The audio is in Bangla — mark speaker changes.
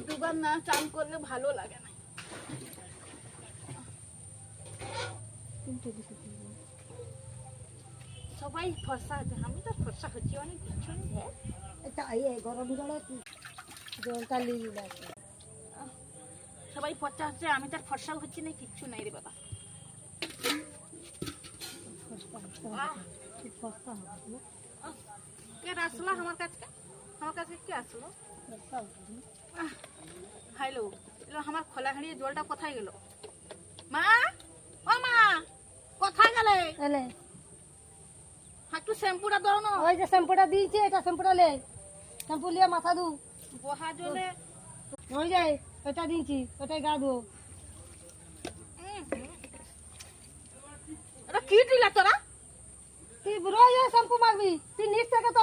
Speaker 1: দুবার না চান করলে ভালো লাগে না। সবাই ফর্সা হচ্ছে, আমি তো ফর্সা হচ্ছি অনেক কিছু নেই।
Speaker 2: গরম জলে জলটা লিয়ে
Speaker 1: সবাই ফর্সা হচ্ছে, আমি তো ফর্সা হচ্ছি না, কিচ্ছু নাই রে বাবা। কে আসলো আমার কাছে? আমার কাছে কে আসলো? হ্যালো, আমার খোলা হাঁড়িয়ে জলটা কোথায় গেল? মা, ও মা, কোথায় গেলে? একটু শ্যাম্পুটা দাও না।
Speaker 2: ওই যে শ্যাম্পুটা দিয়েছে, এটা শ্যাম্পুটা লে, শ্যাম্পু লিয়ে মাথা ধু।
Speaker 1: বহা জলে
Speaker 2: ওই যে ওটা দিয়েছি, ওটাই গা ধো।
Speaker 1: এটা কি দিলা তোরা?
Speaker 2: তুই রোজ শ্যাম্পু মারবি, তুই নিচ থেকে তো